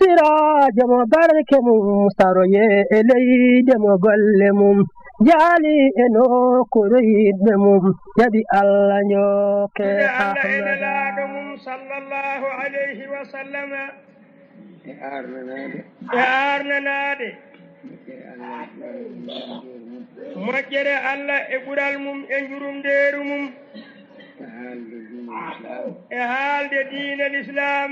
siraje mo barke mum saroye e leyde mo golle mum jaali e nokkure yiɗɓe mum jaɓi Allah ñooke Allah ene laaɗo mum sallallahu alayhi wa sallama e arnanaade moƴƴere Allah e ɓural mum e njurumdeeru mum e haalde diine l'islam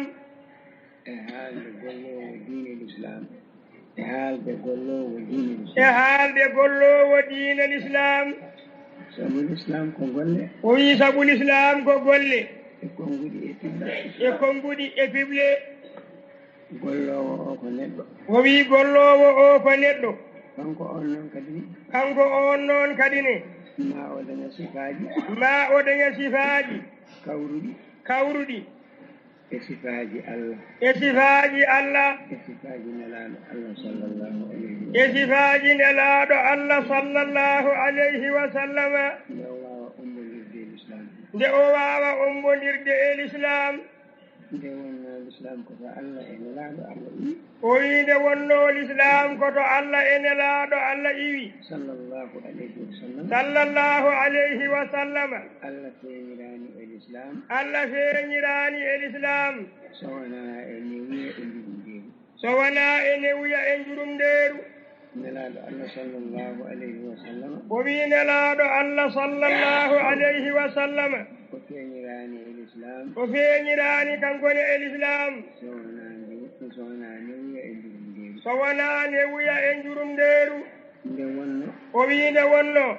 e haalde golloowo diine l'islam sabu l'islam ko golle o wii sabu l'islam ko golle e konguɗi e pible golloowo o ko neɗɗo o wii golloowo o ko neɗɗo kanko on noon kadi ne ma o daña sifaaji kawruɗi e sifaaji Allah e sifaaji nelaaɗo Allah sallallahu alayhi wa sallam e sifaaji nelaaɗo Allah sallallahu alayhi wa sallama nde o waawa ombondirde e l'islam nde wonno l'islam koto Allah e nelaaɗo Allah iwi o wii nde wonno l'islam koto Allah e nelaaɗo Allah iwi sallallahu alayhi wa sallama Allah feeñiraani e l'islam so wonaa e newuya e njurumndeeru nelaaɗo Allah sallallahu alayhi wa sallama o wii nelaaɗo Allah sallallahu alayhi wa sallama o feeñiraani e l'islam o feeñiraani kankone e l'islam so wonaa newuya e njurumndeeru nde wonno o wii nde wonno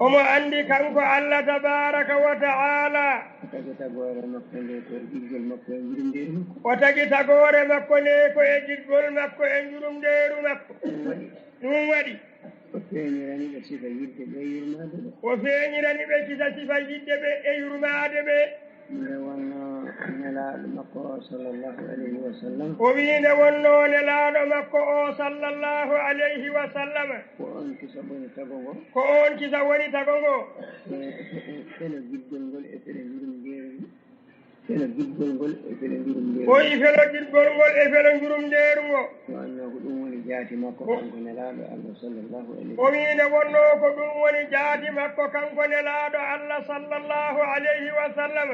omo anndi kanko Allah tabaraka wa ta'ala o tagi tagoore makko nde ko e ɗiggol makko e njurumndeeru makko o tagi tagoore makko nde ko e ɗiggol makko e njurumndeeru makko ɗum waɗi o feeñirani ɓe sifa yidde ɓe e yurmaade ɓe o feeñirani ɓe sifa yidde ɓe e yurmaade ɓe nde wonno nelaaɗo makko o sallallahu alayhi wa sallam o wii nde wonno nelaaɗo makko o sallallahu alayhi wa sallam ko on kisa woni tago ngo felo giɗgol ngol e felo njurumndeeru o wi felo giɗgol ngol e felo njurumndeeru ngo o anno ko ɗum woni jaati makko kanko nelaaɗo Allah sallallahu alayhi o wii nde wonno ko ɗum woni jaati makko kanko nelaaɗo Allah sallallahu alayhi wa sallam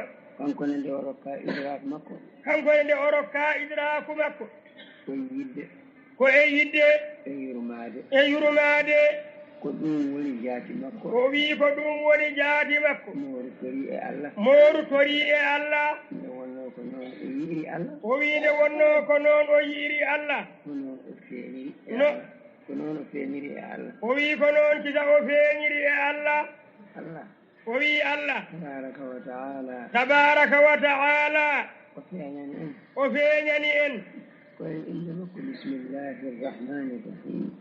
kankone nde o rokka idraku makko ko e yidde e yurmaade ko ɗum woni jaati makko o wii ko ɗum woni jaati makko mooru tori e Allah nde wonno ko noon o yi'iri Allah o wii nde wonno ko noon o yi'iri Allah ko noon o feeñiri e Allah o wii ko noon kisa o feeñiri e Allah o wii Allah tabaraka wa ta'ala o feeñani en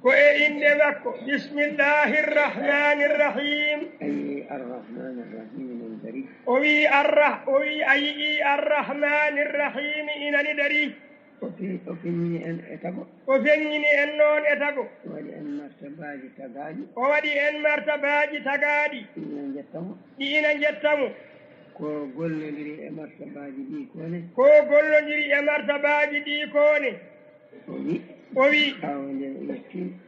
ko e inde makko bismillahir rahmanir rahim ayi arrahmanir rahim min dari o wii ayi arrahmanir rahim inani dari o feññini en e tago o waɗi en martabaji tagaaɗi ɗi ina jettamo ko gollodiri e martabaji ɗi kone o wi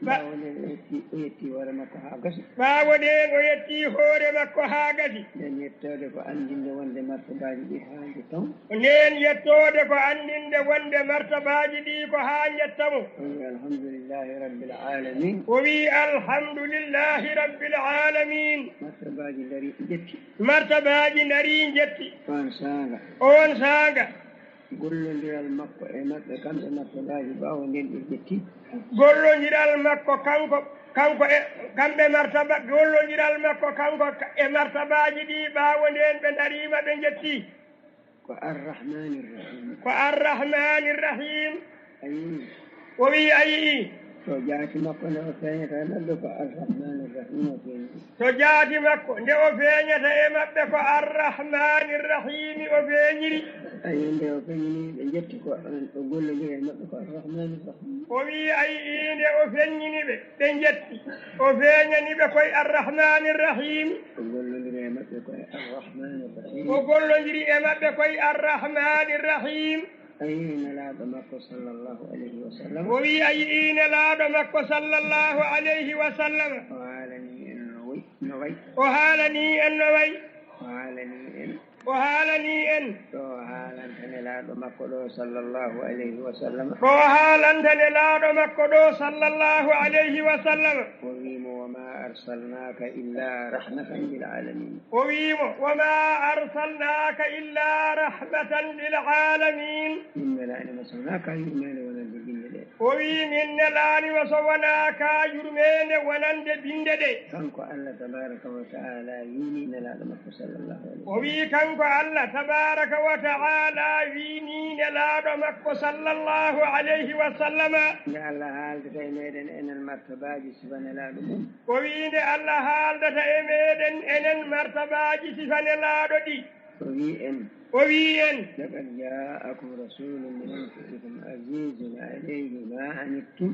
ɓaawo nden o yetti hoore makko haa gasi nden yettode ko andinde wonde martabaji ɗi haa jettamo o wi alhamdulillahi rabbil alamin martabaji dari jetti on saaga gollodiral makko e maɓɓe kamɓe martabaji ɓaawo nden ɓe jetti gollodiral makko kanko e martabaji ɗi ɓaawo nden ɓe darima ɓe jetti ko arrahmanir rahim ayi o wi ayi to jaati makko nde o feeñata e maɓɓe ko arrahmanir rahim o feeñi to jaati makko nde o feeñata e maɓɓe ko arrahmanir rahimi o feeñiri ayi nde o feeñini ɓe jetti ko o gollodiri e maɓɓe ko arrahmanir rahim o wi ayi nde o feeñini ɓe jetti o feeñani ɓe koye arrahmanir rahim o gollodiri e maɓɓe koye arrahmanir rahim gollondiri e maɓɓe koye arrahmani rrahim أي نلاد مكة صلى الله عليه وسلم o wi a yii nelaaɗo makko sallllahu alayhi wa sallam وعالني إن نوي o haalani en no wayi وعالني إن o haalani en وعالني نلاد مكة صلى الله عليه وسلم ɗo haalanta nelaaɗo makko ɗo sallllahu alayhi wa sallam وميم وما أرسلناك إلا رحمة للعالمين o wiimo wama arsalnaka illa rahmatan lilalamin إن لا أرسلناك يؤمن ولد بالله o wi min nelaanima so wonaa ka yurmeende wonande binde ɗe كانك الله تبارك وتعالى يوني نلاد مكة صلى الله عليه o wi kanko allah tabaraka wa taala wiini nelaaɗo makko sallllahu alayhi wa sallama يا الله هالك ميدن إن المرتبة سبحان الله o wiinde allah haaldata e meeɗen enen martabaaji sifa nelaaɗo ɗi وفي إن o wi en لقد جاءكم رسول من أنفسكم عزيز عليه ما عنتم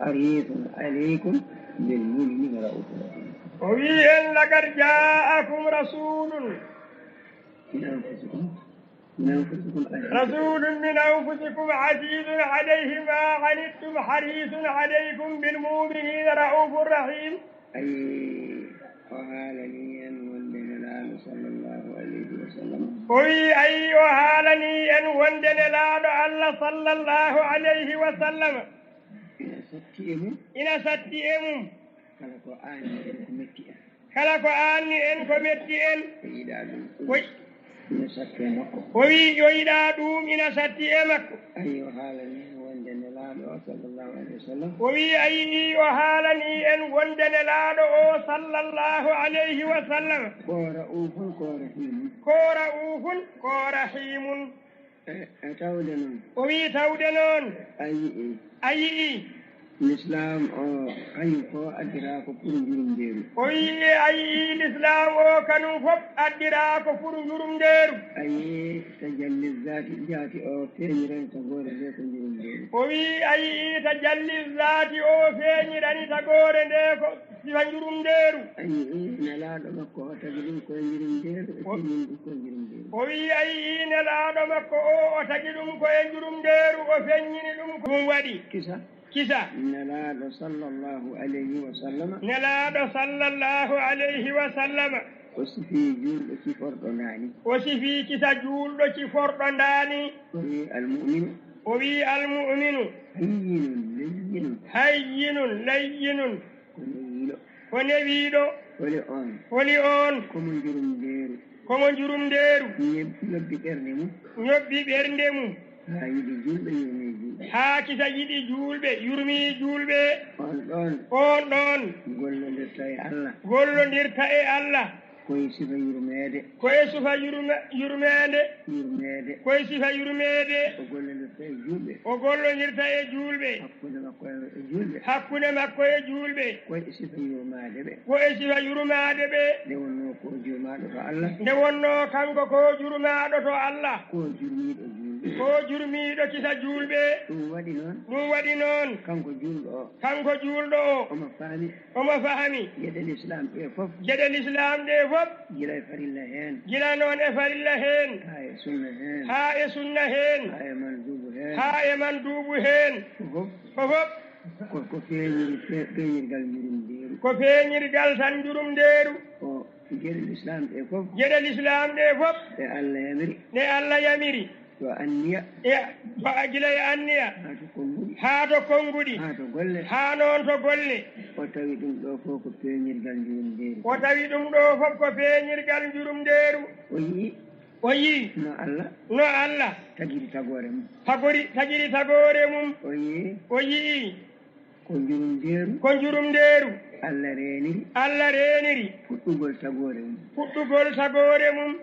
حريص عليكم بالمؤمنين رؤوف رحيم o wi en lagad ja'akum rasulun من أنفسكم عزيز rasulun min anfusikum azizun alayhi ma anittum harisun alaykum bilmuminina raufun rahim أي وهالني أن ولدنا الآن صلى الله عليه وسلم o wi ayi o haalani en wonde nelaaɗo allah sallllahu alayhi wa sallam إن ستيهم ina satti e mum kala ko aani en ko metti en kala ko aanni en ko metti en e yiɗa ɗum o ina satte makko o wi yo yiɗa ɗum ina satti e makko ayi o haalani wonde nelaaɗo o sallllahu alayhi wa sallam o wi a yii o haalani en wonde nelaaɗo o sallllahu alayhi wa sallam ko ra'ufun ko rahimun ko ra'ufun ko rahimun e tawde noon o wi tawde noon a yii a yii l'islam o kañum ko addira ko pour njurumdeeru o wi a yii l'islam o kanum fof addira ko pour njurumdeeru a yii tajalli zati jaati o feeñiran tagoore nde ko njurumdeeru o wi a yii tajalli zati o feeñirani tagoore nde ko sifa njurumdeeru a yii nelaaɗo makko o tagi ɗum koye njurumdeeru e feeñin ɗum koye njurumdeeru o wi a yii nelaaɗo makko o tagi ɗum koye njurumdeeru o feññini ɗum ko ɗum waɗi kisa nelaaɗo sallllahu alayhi wa sallam nelaaɗo sallllahu alayhi wa sallama o sifii juulɗo ciforɗo ndaani o sifii kisa juulɗo ciforɗo ndaani o wi almuminu o wi almuminu hayyinun layyinun kono yiiɗo ko newiiɗo holi on komo njurumdeeru komo njurumdeeru ñobbi ɓernde mum ñobbi ɓernde mum haa yiɗi julɓe yurmii julɓe haa kisa yiɗi juulɓe yurmii juulɓe on ɗon gollondirta e allah koye sifa yurmeede koye sifa yurmeede koye sifa yurmeede o gollondirta e juulɓe hakkunde makko e juulɓe koye sifa yurmaade ɓe koye sifa yurmaade ɓe nde wonno ko jurmaaɗo to allah nde wonno kanko ko jurmaaɗo to allah ko jurmiiɗo juulɓe ko jurmiiɗo kisa juulɓe ɗum waɗi noon kanko juulɗo o omo faami geɗel islam ɗe fof gila noon e farilla heen haa e sunna heen haa e manduubu heen fofof ko feeñirgal njurumdeeru ko feeñirgal tan njurumdeeru o geɗel islam ɗe fof ɗe allah yamiri to anniya gila e anniya haa to konnguɗi haa noon to golle o tawi ɗum ɗo fof ko feeñirgal njurumdeeru o yii no allah tagiri tagoore mum o yii ko njurumdeeru allah reeniri fuɗɗugol tagoore mum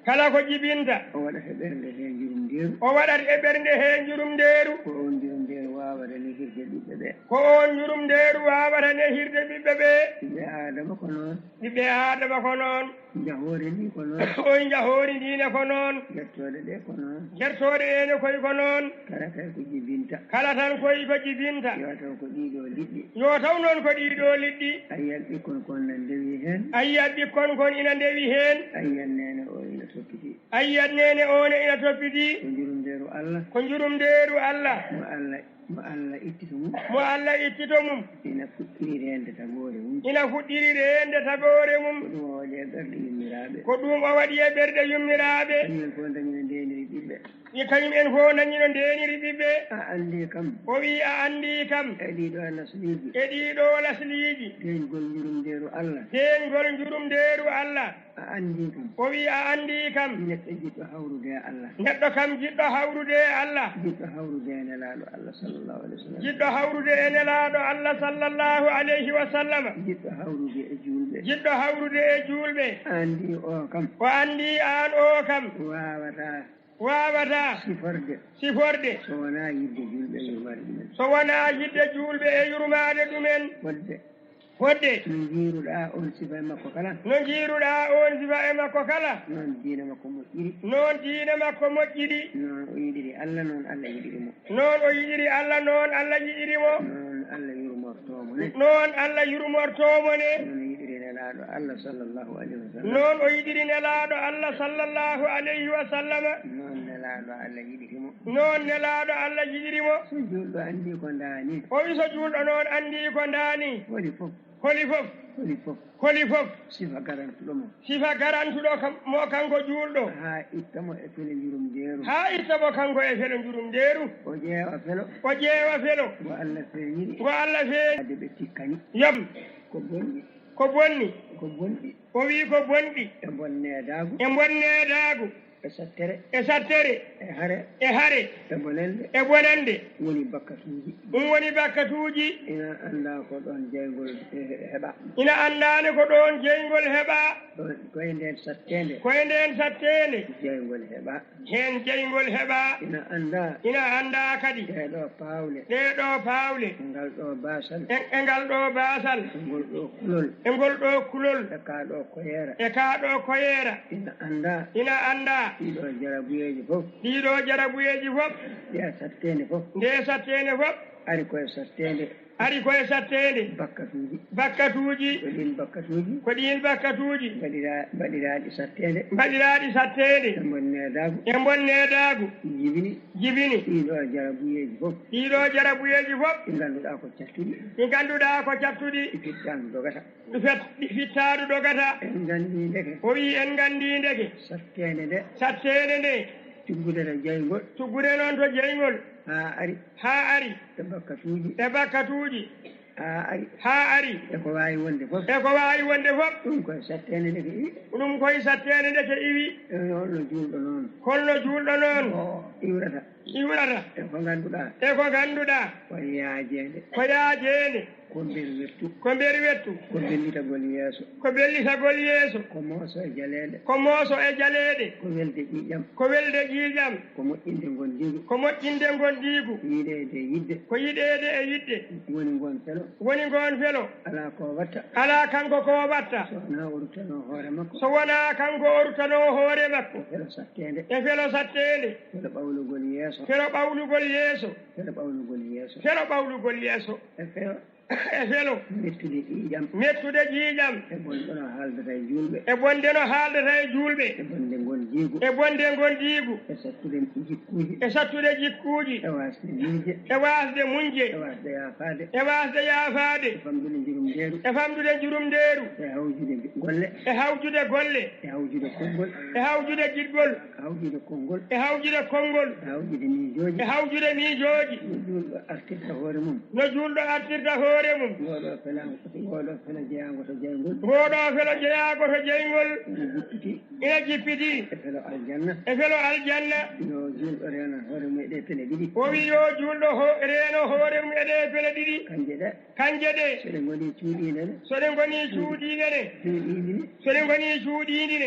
kala ko jibinta o waɗat e ɓernde hee njurumdeeru ko on njurumdeeru wawata nehirde ɓiɓɓe ɓe ko on jurumndeeru wawata nehirde ɓiɓɓe ɓe ɓiɓɓe adama ko noon ɓiɓɓe adama ko noon jahoore ni ko noon on jahoori ndiine ko noon jettoɗe ɗe ko noon jertooɗe ene koye ko noon kala tawi ko jibinta kala tan koye ko jibinta yo taw ko ɗiɗo liɗɗi yo taw noon ko ɗiɗo liɗɗi a yiyat ɓikkon kon ne ndewi heen a yiyat ɓikkon kon ina ndewi heen a yiyat nene o ina toppiti a yiyat nene one ina toppiti ko jurumndeeru Allah ko jurumndeeru Allah mo Allah ittito mum mo Allah ittito mum ina fuɗɗiri rende tagore mum ina fuɗɗiri rende tagore mum ko ɗum o waɗi e ɓerɗe yummiraɓe ko ɗum o waɗi e ɓerɗe yummiraɓe kañumen fof dañino ndeniri ɓiɓɓe kañum en fof dañino ndeniri ɓiɓɓe a andi kam o wi a andi kam e ɗiɗo lasliji e ɗiɗo lasliji deñgol jurumndeeru Allah deñgol jurumndeeru Allah a andi kam o wi a andi kam neɗɗo jiɗɗo hawrude e Allah neɗɗo kam jiɗɗo hawrude e Allah jiɗɗo hawrude e nelaɗo Allah sallllahu alih wa sallam jiɗɗo hawrude e nelaɗo Allah sallllahu alayhi wa sallam jiɗɗo hawrude e julɓe jiɗɗo hawrude e julɓe andi o kam o andi an o kam wawata siforde so wona yidde julɓe e yurmade ɗumen so wona yidde julɓe e yurmade ɗumen fodde no jiiruɗa on sifa e makko kala no jiiruɗa on sifa e makko kala noon diina makko moƴƴiri noon diina makko moƴƴiɗi noon o yiɗiri Allah noon Allah yiɗirimo noon o yiɗiri Allah noon Allah yiɗirimo noon Allah yurmortomo ne noon Allah yurmortomo ne noon yiɗiri nelaɗo Allah sallllahu alayhi wa sallam noon o yiɗiri nelaɗo Allah sallllahu alayhi wa sallam noon nelaɗo Allah yiɗirimo noon nelaɗo Allah yiɗirimo so julɗo andi ko daani o wi so julɗo noon andi ko daani holi fof sifa garantuɗo mo sifa garantuɗo mo kanko julɗo ha ittamo e fele jurumndeeru ha ittamo kanko e fele jurumndeeru o ƴeewa felo ngo Allah feeñiɗi ngo Allah feeñi ade ɓe tikkani yam ko bonɗi o wi ko bonɗi e bonneedagu e sattere e hare e bonande woni bakkatuji ɗum woni bakkatuji ina anda ko ɗon jeygol heɓa ina andani ko ɗon jeygol heɓa koye nden sattede jeygol heɓa hen jeygol heɓa ina anda kadi ɗeɗo pawle ngal ɗo basal e ngal ɗo basal e ngol ɗo kulol e kaɗo koyera ina anda ɗiɗo jarabuyeji fof nde sattede fof ari koye sattede bakkatuji ko ɗin bakkatuji mbaɗiraɗi sattede e bonnedagu jibini ɗiɗo jarabuyeji fof ɗi ganduɗa ko cattuɗi ɗi fittaɗu dogata o wi en gandi ndeke sattede nde tuggude noon to jeygol ha ari e bakkatuji ha ari e ko wawi wonde fof ɗum koye sattede ndeke iwi holno julɗo noon iwrata e ko ganduɗa ko yaajede ko nder wettu ko bellitagol yeeso ko mooso e jaleɗe ko welde ƴiƴam ko moƴƴinde gondigu ko yiɗede e yidde woni gon felo ala kanko ko watta so wona kanko ortano hoore makko e felo sattede felo ɓawlugol yeeso e felo mettude ƴiiƴam e bonde no haaldata e julɓe e bonde gondigu e sattude jikkuji e wasde muñje e wasde yaafade e famdude jurumndeeru e hawjude golle e hawjude jiɗgol e hawjude konngol e hawjude miijooji no julɗo artirta hoore mum ngoɗo felo jeeyago to jeyngol ina jippiti e felo aljanna o wi yo julɗo reeno hoore mum e ɗe pele ɗiɗi kanje ɗe soɗe goni cuuɗiɗine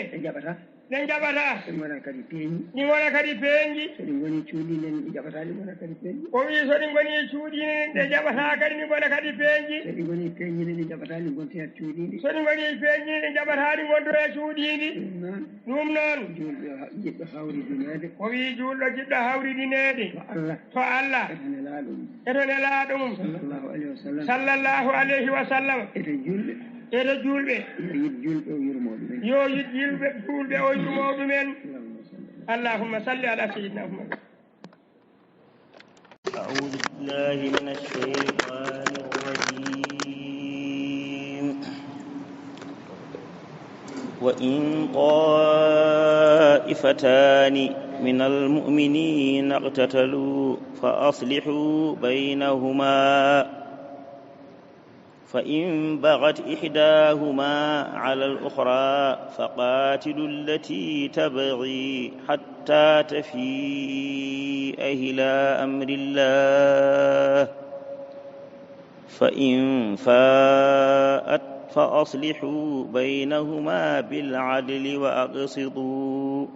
ɗen jaɓata ngona kadi peeñi ɗi gona kadi peeñi so ɗi ngoni cuuɗinen ɗi jaɓata ɗi ngona kadi peeñi o wi so ɗi goni cuuɗinen ɗe jaɓata kadi ɗi gona kadi peeñi so ɗi ngoni peeñine ɗi jaɓata ɗi gonti ha cuuɗiɗi so ɗi goni peeñi ɗi jaɓata ɗi gonto e cuuɗiɗi ɗum noon julɗo jiɗɗo hawridinede o wi julɗo jiɗɗo hawridinede to Allah eto nelaɗum sallallahu alayhi wa sallam eto julɓe yo yid julɓe o yurmo ɗumen اللهم صل على سيدنا محمد. أعوذ بالله من الشيطان الرجيم. وإن طائفتان من المؤمنين اقتتلوا فأصلحوا بينهما فإن بغت إحداهما على الأخرى فقاتلوا التي تبغي حتى تفيء إلى أمر الله فإن فاءت فأصلحوا بينهما بالعدل وأقسطوا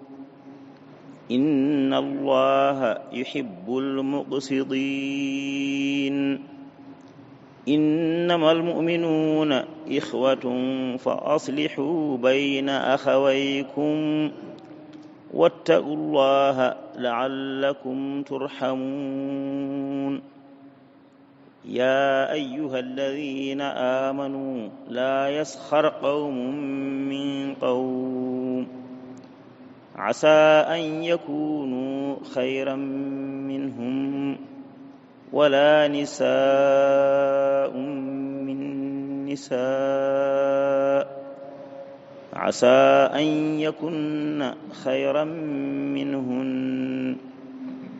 إن الله يحب المقسطين. إنما المؤمنون إخوة فأصلحوا بين أخويكم واتقوا الله لعلكم ترحمون. يا أيها الذين آمنوا لا يسخر قوم من قوم عسى أن يكونوا خيرا منهم ولا نساء من نساء عسى أن يكن خيرا منهن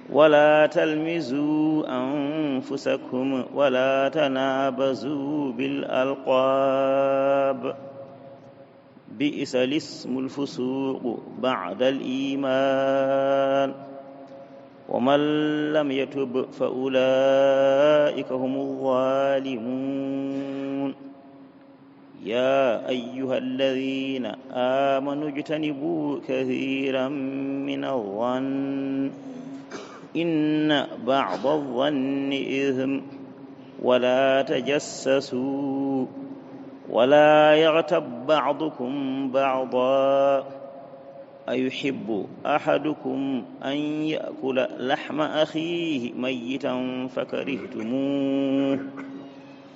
ولا تلمزوا أنفسكم ولا تنابزوا بالألقاب بئس الاسم الفسوق بعد الإيمان ومن لم يتب فأولئك هم الظالمون. يا أيها الذين آمنوا اجتنبوا كثيرا من الظن إن بعض الظن إثم ولا تجسسوا ولا يغتب بعضكم بعضا أيحب أحدكم أن يأكل لحم أخيه ميتا فكرهتموه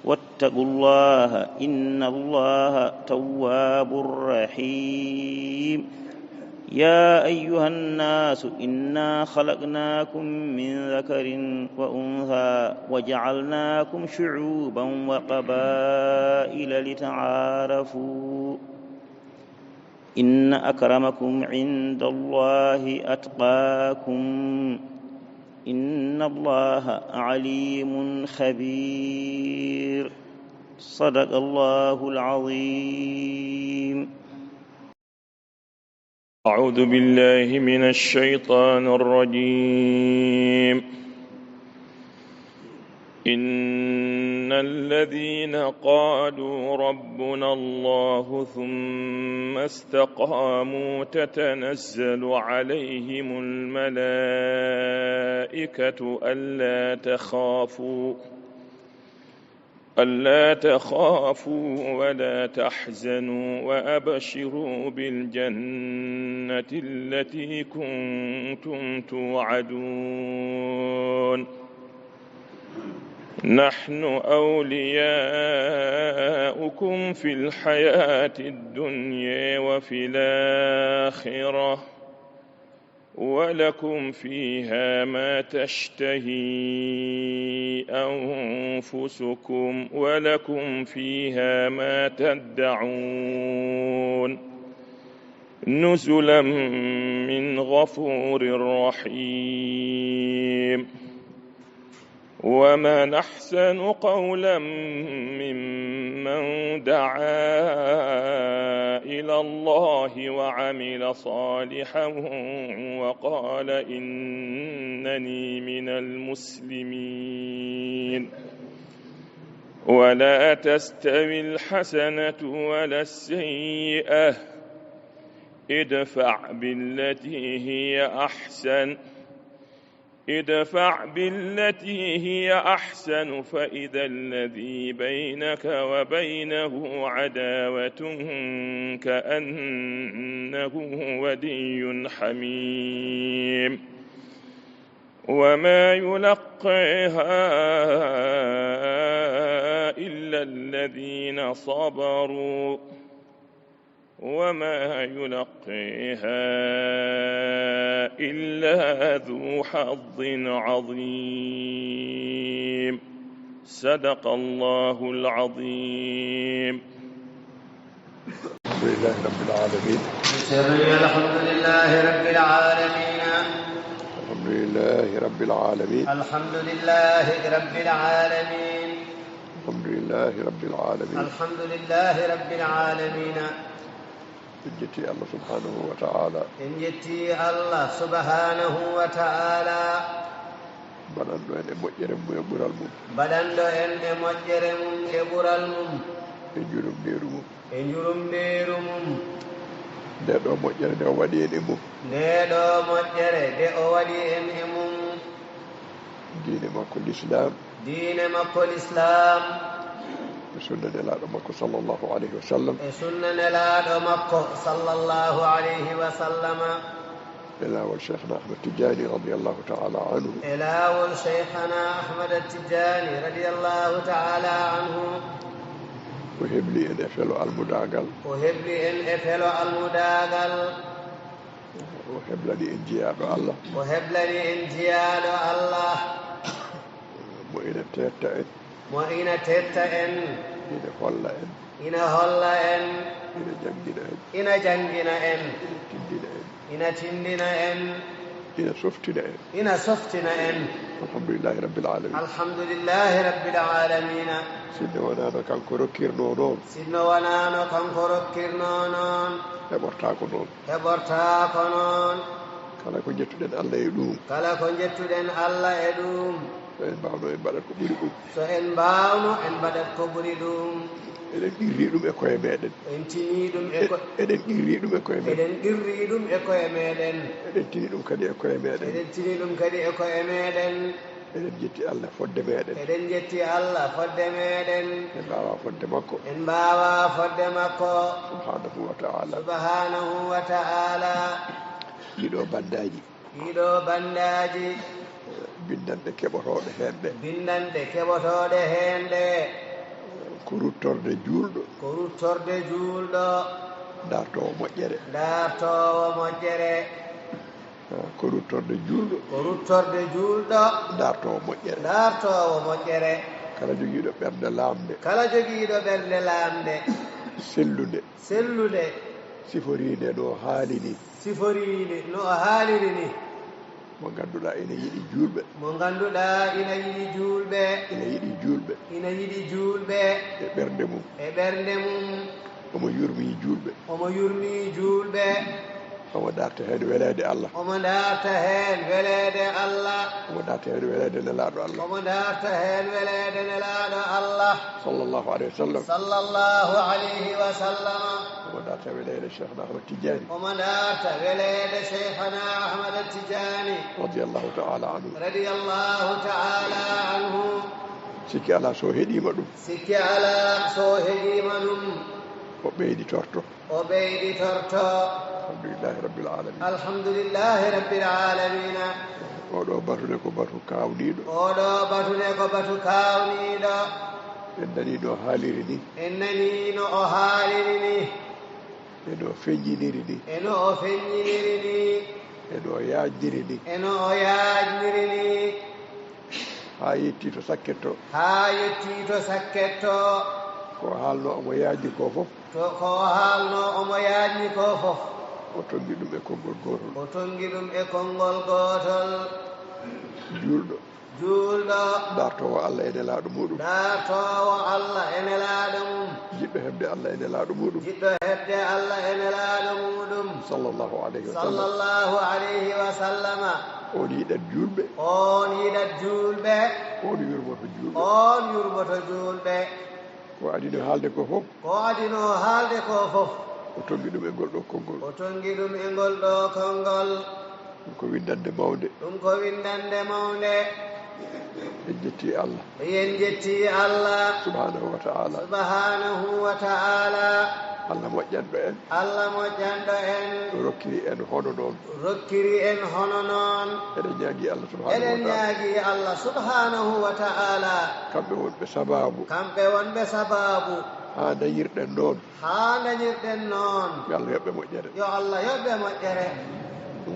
واتقوا الله إن الله تواب رحيم. يا أيها الناس إنا خلقناكم من ذكر وأنثى وجعلناكم شعوبا وقبائل لتعارفوا إن أكرمكم عند الله أتقاكم إن الله عليم خبير. صدق الله العظيم. أعوذ بالله من الشيطان الرجيم. إن الذين قالوا ربنا الله ثم استقاموا تتنزل عليهم الملائكة ألا تخافوا ولا تحزنوا وأبشروا بالجنة التي كنتم توعدون نحن أولياؤكم في الحياة الدنيا وفي الآخرة ولكم فيها ما تشتهي أنفسكم ولكم فيها ما تدعون نزلا من غفور رحيم. ومن أحسن قولا ممن دعا إلى الله وعمل صالحا وقال إنني من المسلمين. ولا تستوي الحسنة ولا السيئة ادفع بالتي هي أحسن فإذا الذي بينك وبينه عداوة كأنه ولي حميم وما يلقيها إلا الذين صبروا وما يلقيها إلا ذو حظ عظيم صدق الله العظيم. الحمد لله رب العالمين. الحمد لله رب العالمين. الحمد لله رب العالمين. الحمد لله رب العالمين. الحمد لله رب العالمين. الحمد لله رب العالمين. إنجتي الله سبحانه وتعالى. إنجتي الله سبحانه وتعالى. بدندو en moƴƴere mum e ɓural mum. Badando en e moƴƴere mum e ɓural mum. E jurumdeeru mum. E jurumdeeru mum. Nde ɗo moƴƴere nde o waɗi en e mum. Nde ɗo moƴƴere nde o waɗi en e mum. Diine makko l'islam. Diine makko l'islam. E sunna nelaaɗo makko sallallahu alayhi wa sallam. E sunna nelaaɗo makko sallallahu alayhi wa sallama. إلاول شيخنا أحمد التجاني رضي الله تعالى عنه. إلاول شيخنا أحمد التجاني رضي الله تعالى عنه. وهب لي أن أفعل المداغل. وهب لي أن أفعل المداغل. وهب لي إن جياد الله. وهب لي إن جياد الله. وإن تيتئن. وإن تيتئن. إن هلا إن. إن هلا إن. إن جنجنا إن. إن جنجنا إن. تندنا إن. ina tindina en ina softina en ina softina en alhamdulillahi rabbil alamin alhamdulillahi rabbil alamin sinno wonano kanko rokkirno noon sinno wonano kanko rokkirno noon heɓortako noon heɓortako noon kala ko jettuɗen Allah e ɗum kala ko jettuɗen Allah e ɗum so en mbawno en mbaɗat ko ɓuri ɗum so en mbawno en mbaɗat ko ɓuri ɗum eɗen ɗirri ɗum e koye meɗen en tini ɗum eɗen ɗirri ɗum e koye meɗen eɗen ɗirri ɗum e koye meɗen eɗen tini ɗum kadi e koye meɗen eɗen tini ɗum kadi e koye meɗen eɗen jetti Allah fodde meɗen eɗen jetti Allah fodde meɗen en mbawa fodde makko en mbawa fodde makko subhanahu wa ta'ala subhanahu wa ta'ala ɗiɗo bandaji bindanɗe keɓotoɗe hen ɗe bindanɗe keɓotoɗe hen ɗe ko ruttorde juulɗo dartowo moƴƴere ko ruttorde juulɗo dartowo moƴƴere kala jogiiɗo ɓernde laamde sellude siforiinde no haaliri ni mo ngannduɗaa ina yiɗi juulɓe e ɓernde mum omo yurmii juulɓe omo darta heen weleede Allah omo darta heen weleede nelaaɗo Allah sallallahu alayhi wa sallam omo darta weleede cheikhna Ahmad Tidiani radiyallahu ta'ala anhu sikki alaa so heɗiima ɗum o ɓeyditorto alhamdulillahi rabbil alamin oɗo batune ko batu kawniɗo en nani no haaliri ni eno feññiniri ni eno o yaajniri ni ha yetti to sakketto ko haalno omo yaajni ko fof o tongi ɗum e konngol gootol juulɗo dartowo Allah e nelaaɗo muɗum jiɗɗo heɓde Allah e nelaaɗo muɗum sallallahu alayhi wa sallama on yiɗat juulɓe on yurmoto juulɓe ko adino haalde ko fof o tongi ɗum e ngol ɗo konngol o tongi ɗum e ngol ɗo konngol ɗum ko windande mawde ɗum ko windande mawnde en jetti Allah yen jetti Allah subhanahu wa ta'ala Allah moƴƴanɗo en Allah moƴƴanɗo en rokkiri en hono noon eɗen ñaagui Allah subhanahu wa ta'ala kamɓe wonɓe sababu ha dañirɗen noon yo Allah yoɓɓe moƴƴere ɗum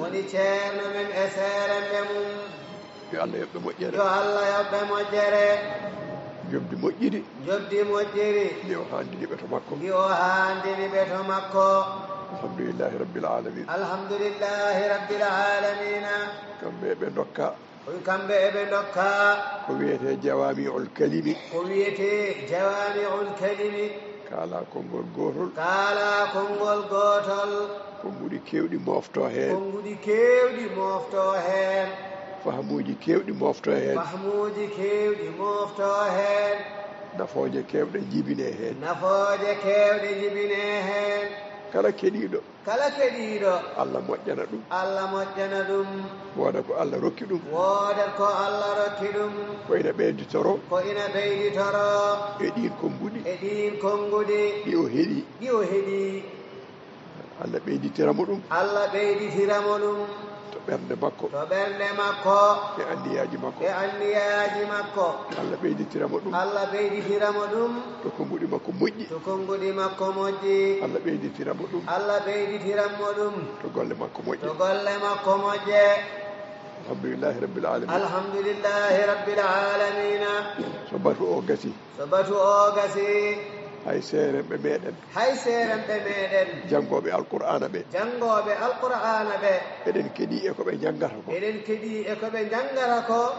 woni ceerno men e seeremɓe muɗum yo Allah yoɓɓe moƴƴere jobdi moƴƴiri ndi o handini ɓe to makko alhamdulillahi rabbil alamin kamɓe eɓe dokka ko wiyete jawami'ul kalimi kala konngol gotol konguɗi kewɗi mofto hen fahamuji kewɗi mofto hen nafooje kewɗe jibine hen kala keɗiɗo Allah moƴƴana ɗum woda ko Allah rokki ɗum ko ina ɓeyditoro e ɗin konguɗi ɗi o heeɗi Allah ɓeyditiramo ɗum to ɓernde makko e anniyaji makko Allah ɓeyditiramo ɗum to konguɗi makko moƴƴi Allah ɓeyditiramo ɗum to golle makko moƴƴe alhamdulillahi rabbil alamin so batu o gasi hay seeremɓe meɗen janngoɓe alqur'ana ɓe eɗen keeɗi e koɓe janggata ko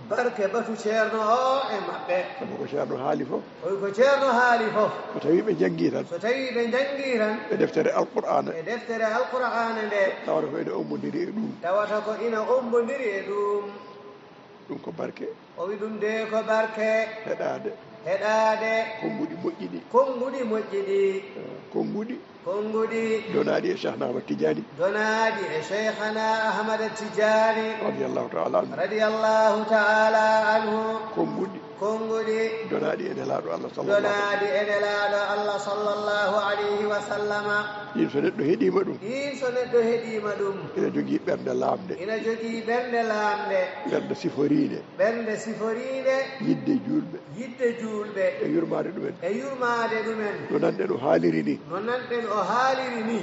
barke batu ceerno o e maɓɓe sabu ko ceerno haali fof so tawi ɓe jangi tan e deftere alqur'ana nde tawata ko ina ombodiri e ɗum ɗum ko barke heɗade konguɗi moƴƴiɗi donaɗi e cheikhna ahmad tijani radiyallahu ta'ala anhu konguɗi donaɗi e nelaɗo Allah sallallahu alayhi wa sallama ɗin so neɗɗo heeɗima ɗum ina jogui ɓernde lamde ɓernde siforide yidde julɓe e yurmade ɗumen no nanɗen o haaliri ni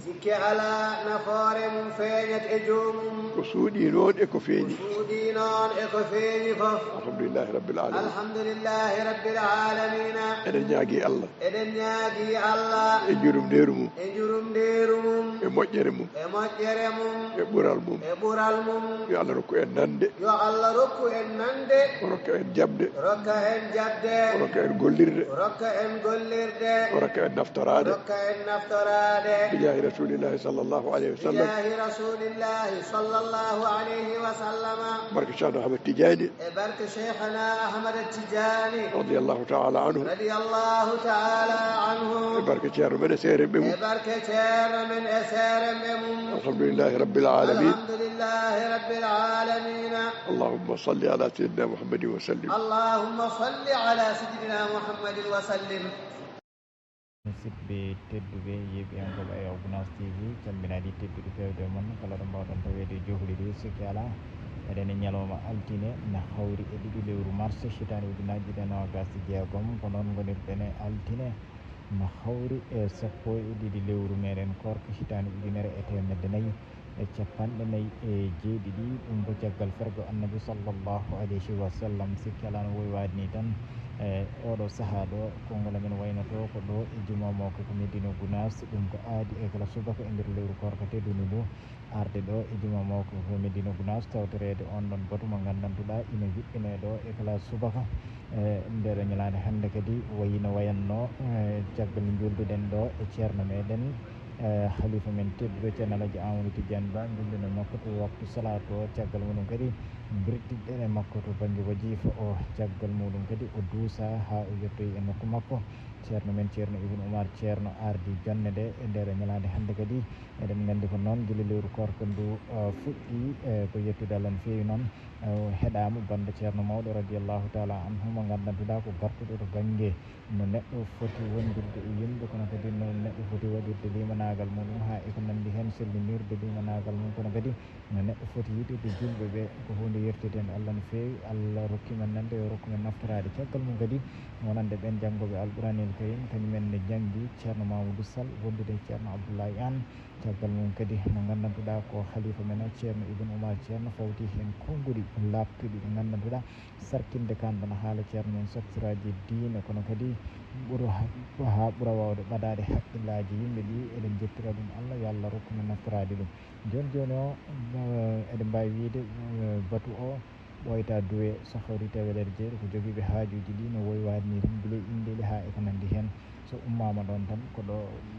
sikki ala nafoore mum feeñat e joomum ko suuɗi noon e ko feeñi fof alhamdulillahi rabbil alamin eɗen ñaagui Allah e jurumderu mum e moƴƴere mum e ɓural mum yo Allah rokku en nande o rokka en jabde o rokka en gollirde o rokka en naftorade bijahi rasulillahi sallallahu alayhi wa sallam barke Cheikhna Ahmad Tidiane radiyallahu ta'ala anhu e barke ceerno men e seeremɓe mum alhamdulillahi rabbil alamin allahumma salli ala sayyidina muhammadin wa sallim musidɓe tedduɓe yeɓiyankoɓe e Gounass TV calminaɗi tedduɗe fewde moon kala ɗo mbawɗon tawede johliɗi sikki ala eɗen e ñalawma altine na hawri e ɗiɗi lewru mars hitande ujunaje ɗiɗi e nogas e jeegom ko noon gonirɗen e altine na hawri e sappo e ɗiɗi lewru meɗen korka hitande ujunere e temedde nayyi e capanɗe nayyi e jeeɗiɗi ɗum ko caggal fergo annabi sallllahu alayhi wa sallam sikki ala no wowi wade ni tan e oɗo saaha ɗo konngol amen waynoto ko ɗo e jumamo ko Médina Gounass ɗum ko aadi e kala subaka e nder lewru korka tedduni ndu arde ɗo e jumamo ko Médina Gounass tawtorede on ɗon batu mo gandantuɗa ina yuɓɓine ɗo e kala subaka e nder ñalade hannde kadi wayino wayanno caggal julduɗen ɗo e ceerno meɗen khalifa men tedduɗo ceerno Alaji Amadou Tidiane Ba ndunduno makko to waktu salatu o caggal muɗum kadi birtiɗɗen makko to banggue wajifa o caggal muɗum kadi o duusa ha o yettoyi e nokku makko ceerno men ceerno Ibn Oumar ceerno ardi jonne nde e nder ñalade hannde kadi eɗen gandi ko noon guila lewru korko ndu fuɗɗi ko yettude Allah no feewi noon heɗama banda ceerno mawɗo radiallahu taala anhu mo gandantuɗa ko gartuɗo to banggue no neɗɗo foti wondirde e yimɓe kono kadi no neɗɗo foti waɗirde limanagal muɗum ha eko nandi hen sellinirde limanagal mum kono kadi no neɗɗo foti yiɗirde julɓe ɓe ko hunde yerteten Allah no feewi Allah rokkimen nande yo rokkumen naftorade caggal mum kadi wonande ɓen janggoɓe alqouranil karim kañumen ne janggi ceerno Mamadou Sall wondude ceerno Abdoulaye Anne caggal mum kadi mo gandantuɗa ko khalifa men o ceerno Ibn Oumar ceerno fawti hen konnguli labtuɗi ɗi gandantuɗa sarkinde kanɗon haala ceerno men sottiraji diine kono kadi ɓuura wawde ɓadade haqqillaji yimɓe ɗi eɗen jettira ɗum Allah yo Allah rokkumen naftorade ɗum joni joni o eɗen mbawi wiide batu o ɓoyta duwe sahori tewelere jeeɗo ko joguiɓe haajuji ɗi no woywade ni tan guila indeli ha eko nandi hen so ummama ɗon tan ko ɗo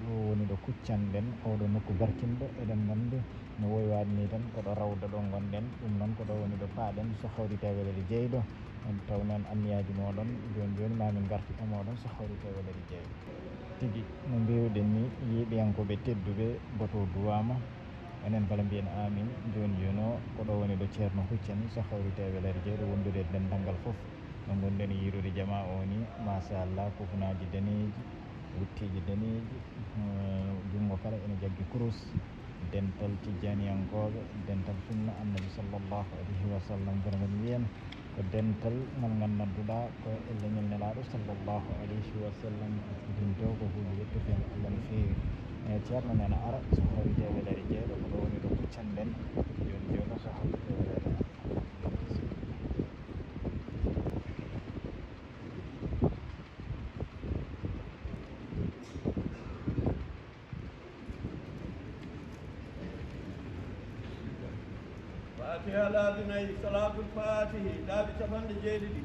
woni ɗo kuccanɗen oɗo nokku garkinɗo eɗen gandi no woywade ni tan koɗo rawda ɗo gonɗen ɗum noon ko ɗo woni ɗo paaɗen sahori tewelere jeeyɗo taw noon anniyaji moɗon joni joni mamin garti e moɗon sahori tewelere jeeyɗo tigui no mbiruɗen ni yiiɓiyankoɓe tedduɓe bato duwama enen bala mbiyen amin joni joni o ko ɗo woni ɗo ceerno huccani sahori tewelere jeeɗo wondude dendagal foof no gonɗen yiirude jama o ni machallah kufunaji daneji wuttiji daneji jungo kala ene jaggi kurus dental tijaniyankoɓe dental sunna annabi sallllahu alayhi wa sallam kono kadi mbiyen ko dental ngal gandantuɗa ko leñol nelaɗo sallllahu alayhi wa sallam ɗum to ko hunde yetteten Allah no feewi ceerno men ara sahori tewelere jeeɗo ko ɗo woni ɗo kuccanɗen joni joni o sahori tewelere fatiha laabinayi salatul fatihi laabi capanɗe jeeɗiɗi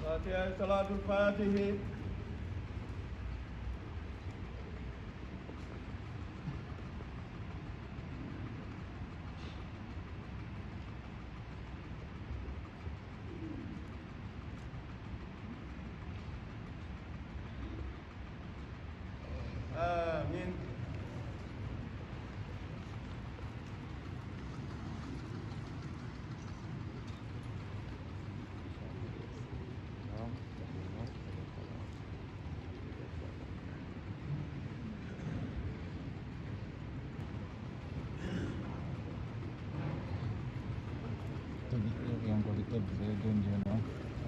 فاتحة صلاة الفاتحة آمين yankoɓe tedduɓe joni joni o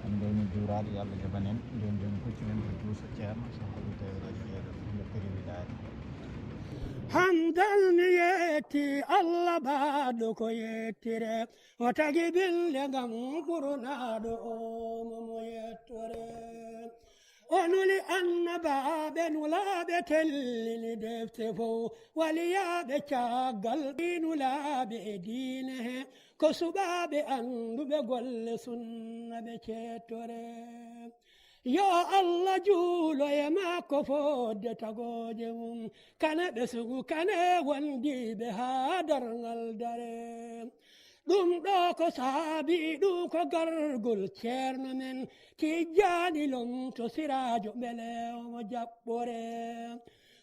en gayni juurade yo Allah jaɓanen joni joni kuccumen ko duusa ceerno sahori tewelere jeeɗo nde priwiɗade hamdal mi yetti Allah baɗo ko yettire o tagi binde ngam ɓurnaɗo o momo yettore onuli annabaɓe nulaɓe tellini defte fo waliyaɓe caggal ɗinulaɓe e diine he ko suɓaɓe anduɓe golle sunna ɓe cettore yo Allah juulo e makko fodde tagoje mum kane ɓesugu kane wondiɓe ha dargal dare ɗum ɗo ko saabi ɗum ko gargol ceerno men Tijjani lomto sirajo ɓele omo jaɓɓore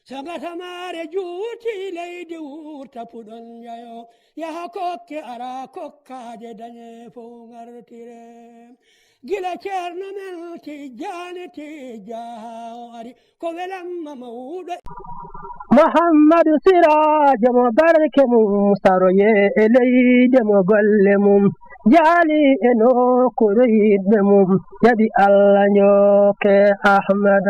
so gatamare juuti leydi wurta puɗon jayo yaha kokke ara kokkaje dañe fo gartire gila ceerno men Tijjani tijja ha o ari ko welamma mawɗo Muhammadu sirajo mo barke mum saroye e leyde mo golle mum جالي إنو كريد مم يدي الله نيوك أحمد